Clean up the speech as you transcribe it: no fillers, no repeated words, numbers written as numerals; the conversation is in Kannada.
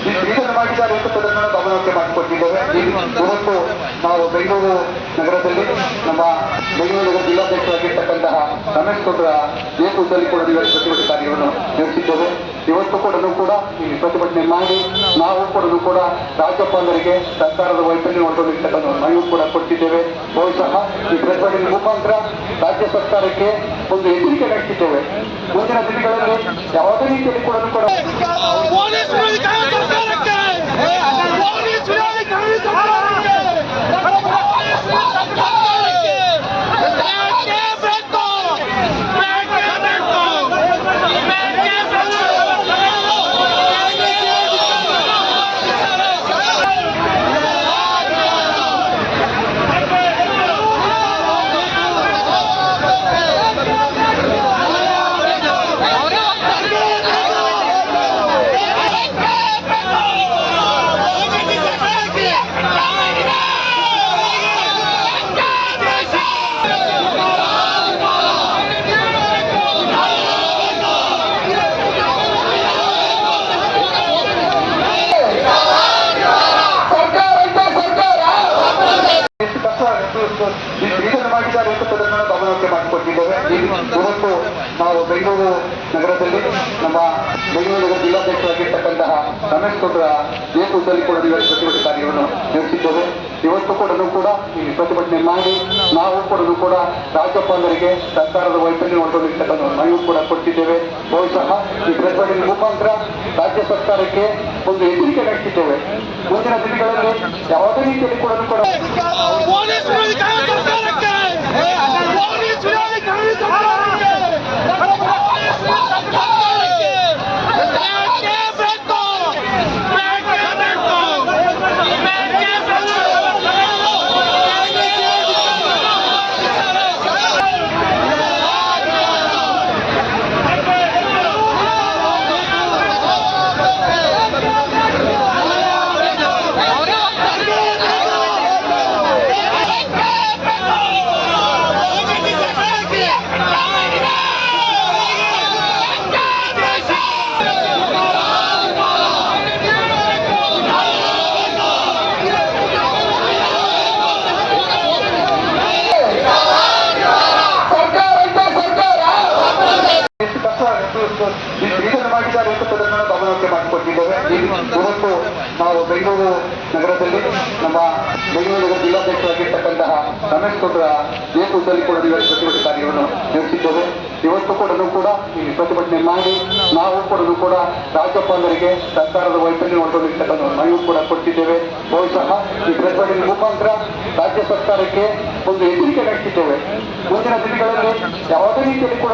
ಇದನ್ನು ಮಾಡಿದ್ದಾರೆ ಎಂಬುದನ್ನು ಗಮನಕ್ಕೆ ಮಾಡಿಕೊಟ್ಟಿದ್ದೇವೆ. ಇವತ್ತು ನಾವು ಬೆಂಗಳೂರು ನಗರದಲ್ಲಿ ನಮ್ಮ ಬೆಂಗಳೂರು ನಗರ ಜಿಲ್ಲಾಧ್ಯಕ್ಷರಾಗಿರ್ತಕ್ಕಂತಹ ರಮೇಶ್ ಗೌಡರ ನೇತೃತ್ವದಲ್ಲಿ ಕೂಡ ಪ್ರತಿಭಟನೆ ಕಾರ್ಯವನ್ನು ನಡೆಸಿದ್ದೇವೆ. ಇವತ್ತು ಕೂಡ ಈ ಪ್ರತಿಭಟನೆ ಮಾಡಿ ನಾವು ಕೂಡ ರಾಜ್ಯಪಾಲರಿಗೆ ಸರ್ಕಾರದ ವೈಫಲ್ಯ ಹೊರತೊಂದಿರ್ತಕ್ಕಂಥ ಮನವಿ ಕೂಡ ಕೊಟ್ಟಿದ್ದೇವೆ. ಬಹುಶಃ ಈ ಪ್ರತಿಭಟನೆ ಮುಖಾಂತರ ರಾಜ್ಯ ಸರ್ಕಾರಕ್ಕೆ ಒಂದು ಎಚ್ಚರಿಕೆ ನಡೆಸಿದ್ದೇವೆ. ಮುಂದಿನ ದಿನಗಳಲ್ಲಿ ಯಾವುದೇ ರೀತಿಯಲ್ಲಿ ಕೂಡ ಇದನ್ನು ಮಾಡಿದ್ದಾರೆ ಎಂಬುದನ್ನು ಗಮನಕ್ಕೆ ಮಾಡಿಕೊಟ್ಟಿದ್ದೇವೆ. ಇವತ್ತು ನಾವು ಬೆಂಗಳೂರು ನಗರದಲ್ಲಿ ನಮ್ಮ ಬೆಂಗಳೂರು ನಗರ ಜಿಲ್ಲಾಧ್ಯಕ್ಷರಾಗಿರ್ತಕ್ಕಂತಹ ರಮೇಶ್ ಗೌಡರ ನೇತೃತ್ವದಲ್ಲಿ ಕೂಡ ಪ್ರತಿಭಟನೆ ಕಾರ್ಯವನ್ನು ನಡೆಸಿದ್ದೇವೆ. ಇವತ್ತು ಕೂಡ ಈ ಪ್ರತಿಭಟನೆ ಮಾಡಿ ನಾವು ಕೂಡ ರಾಜ್ಯಪಾಲರಿಗೆ ಸರ್ಕಾರದ ವೈಫಲ್ಯ ಹೊರತೊಂದಿರ್ತಕ್ಕಂಥ ಮನವಿ ಕೂಡ ಕೊಟ್ಟಿದ್ದೇವೆ. ಬಹುಶಃ ಈ ಪ್ರತಿಭಟನೆ ಮುಖಾಂತರ ರಾಜ್ಯ ಸರ್ಕಾರಕ್ಕೆ ಒಂದು ಎಚ್ಚರಿಕೆ ನಡೆಸಿದ್ದೇವೆ. ಮುಂದಿನ ದಿನಗಳಲ್ಲಿ ಯಾವುದೇ ರೀತಿಯಲ್ಲಿ ಕೂಡ ಇದನ್ನು ಮಾಡಿದ್ದಾರೆ ಎಂಬುದನ್ನು ಗಮನಕ್ಕೆ ಮಾಡಿಕೊಟ್ಟಿದ್ದೇವೆ. ಇವತ್ತು ನಾವು ಬೆಂಗಳೂರು ನಗರದಲ್ಲಿ ನಮ್ಮ ಬೆಂಗಳೂರು ನಗರ ಜಿಲ್ಲಾಧ್ಯಕ್ಷರಾಗಿರ್ತಕ್ಕಂತಹ ರಮೇಶ್ ಗೌಡರ ನೇತೃತ್ವದಲ್ಲಿ ಕೂಡ ಪ್ರತಿಭಟನೆ ಕಾರ್ಯವನ್ನು ನಡೆಸಿದ್ದೇವೆ. ಇವತ್ತು ಕೂಡ ಈ ಪ್ರತಿಭಟನೆ ಮಾಡಿ ನಾವು ಕೂಡ ರಾಜ್ಯಪಾಲರಿಗೆ ಸರ್ಕಾರದ ವೈಫಲ್ಯ ಹೊರತೊಂದಿರ್ತಕ್ಕಂಥ ಮನವಿ ಕೂಡ ಕೊಟ್ಟಿದ್ದೇವೆ. ಬಹುಶಃ ಈ ಪ್ರತಿಭಟನೆ ಮುಖಾಂತರ ರಾಜ್ಯ ಸರ್ಕಾರಕ್ಕೆ ಒಂದು ಎಚ್ಚರಿಕೆ ನಡೆಸಿದ್ದೇವೆ. ಮುಂದಿನ ದಿನಗಳಲ್ಲಿ ಯಾವುದೇ ರೀತಿಯಲ್ಲಿ ಕೂಡ